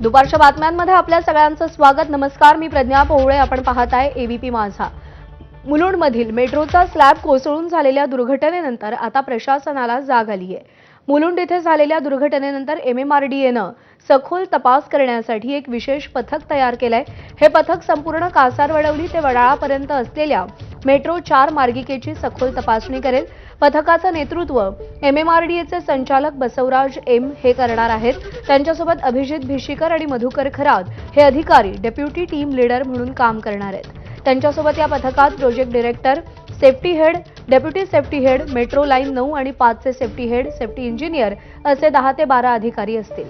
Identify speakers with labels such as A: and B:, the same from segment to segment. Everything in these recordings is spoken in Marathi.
A: दुपारच्या बातम्यांमध्ये आपल्या सगळ्यांचं स्वागत। नमस्कार, मी प्रज्ञा पोवळे। आपण पाहत आहे एबीपी माझा। मुलुंडमधील मेट्रोचा स्लॅब कोसळून झालेल्या दुर्घटनेनंतर आता प्रशासनाला जाग आली आहे। मुलुंड येथे झालेल्या दुर्घटनेनंतर एमएमआरडीएनं सखोल तपास करण्यासाठी एक विशेष पथक तयार केलंय। हे पथक संपूर्ण कासारवडवली ते वडाळापर्यंत असलेल्या मेट्रो 4 मार्गिकेची सखोल तपासणी करेल। पथकाचं नेतृत्व एमएमआरडीएचे संचालक बसवराज एम हे करणार आहेत। त्यांच्यासोबत अभिजित भिशीकर आणि मधुकर खरात हे अधिकारी डेप्युटी टीम लीडर म्हणून काम करणार आहेत। त्यांच्यासोबत या पथकात project director, safety head, deputy safety head, metro line 9 आणि 5 चे सेफ्टी हेड, सेफ्टी इंजिनियर असे 10 ते 12 अधिकारी असतील।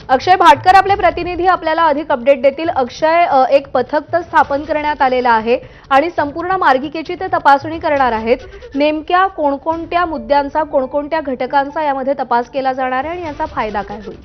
A: अक्षय भाटकर आपले प्रतिनिधी आपल्याला अधिक अपडेट देतील। अक्षय, एक पथक तर स्थापन करण्यात आलेलं आहे आणि संपूर्ण मार्गिकेची ते तपासणी करणार आहेत। नेमक्या कोणकोणत्या मुद्द्यांचा, कोणकोणत्या घटकांचा यामध्ये तपास केला जाणार आहे आणि याचा फायदा काय होईल?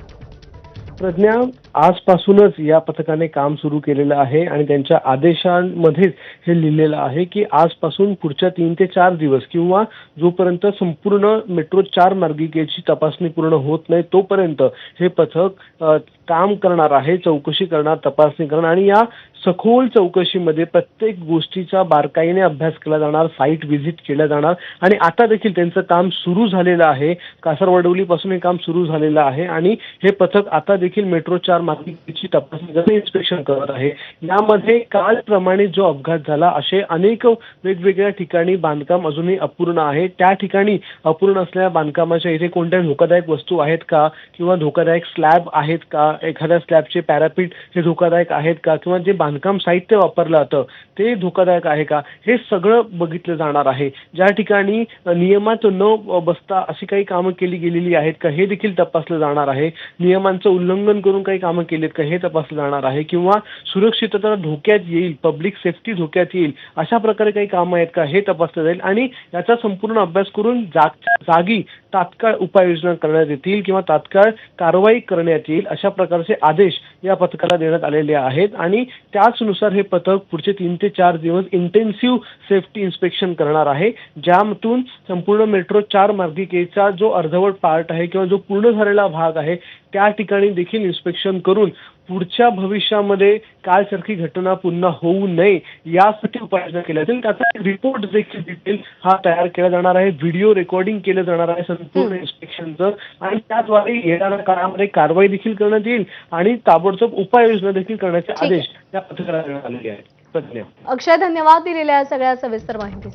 B: प्रज्ञा, आजपासूनच या पथकाने काम सुरू केलेलं आहे आणि त्यांच्या आदेशांमध्येच हे लिहिलेलं आहे की आजपासून पुढच्या 3 ते 4 दिवस किंवा जोपर्यंत संपूर्ण मेट्रो 4 मार्गिकेची तपासणी पूर्ण होत नाही तोपर्यंत हे पथक काम करणार आहे, चौकशी करणार, तपासणी करणार आणि या सखोल चौकशीमध्ये प्रत्येक गोष्टीचा बारकाईने अभ्यास केला जाणार, साईट व्हिजिट केल्या जाणार आणि आता देखील त्यांचं काम सुरू झालेलं आहे। कासारवडवलीपासून हे काम सुरू झालेलं आहे आणि हे पथक आता देखील मेट्रो 4 मार्गिकेची तपासणी करत इन्स्पेक्शन करत आहे। यामध्ये कालप्रमाणे जो अपघात झाला असे अनेक वेगवेगळ्या ठिकाणी बांधकाम अजूनही अपूर्ण आहे। त्या ठिकाणी अपूर्ण असलेल्या बांधकामाच्या इथे कोणत्या धोकादायक वस्तू आहेत का किंवा धोकादायक स्लॅब आहेत का, एखाद्या स्लॅबचे पॅरापीट हे धोकादायक आहेत का किंवा जे बांधकाम साहित्य वापरलं जातं ते धोकादायक आहे का, हे सगळं बघितलं जाणार आहे। ज्या ठिकाणी नियमात न बसता अशी काही कामं केली गेलेली आहेत का हे देखील तपासलं जाणार आहे। नियमांचं उल्लंघन करून काही कामं केलीत का हे तपासलं जाणार आहे किंवा सुरक्षितता धोक्यात येईल, पब्लिक सेफ्टी धोक्यात येईल अशा प्रकारे काही कामं आहेत का हे तपासलं जाईल आणि याचा संपूर्ण अभ्यास करून जागी तात्काळ उपाययोजना करण्यात येतील किंवा तात्काळ कारवाई करण्यात येईल अशा प्रकारचे आदेश या पथकाला देण्यात आलेले आहेत आणि त्याचनुसार हे पथक पुढचे 3 ते 4 दिवस इंटेन्सिव्ह सेफ्टी इन्स्पेक्शन करणार आहे, ज्यातून संपूर्ण मेट्रो 4 मार्गिकेचा जो अर्धवट पार्ट आहे किंवा जो पूर्ण झालेला भाग आहे त्या ठिकाणी देखील इन्स्पेक्शन करून पुढच्या भविष्यामध्ये कालसारखी घटना पुन्हा होऊ नये यासाठी उपाययोजना केल्या जातील। त्याचा रिपोर्ट देखील डिटेल हा तयार केला जाणार आहे, व्हिडिओ रेकॉर्डिंग केलं जाणार आहे संपूर्ण इन्स्पेक्शनचं आणि त्याद्वारे येणाऱ्या काळामध्ये कारवाई देखील करण्यात येईल आणि ताबडतोब उपाययोजना देखील करण्याचे आदेश या पथकाला देण्यात आलेले आहेत।
A: अक्षय, धन्यवाद दिलेल्या सगळ्या सविस्तर माहितीसाठी।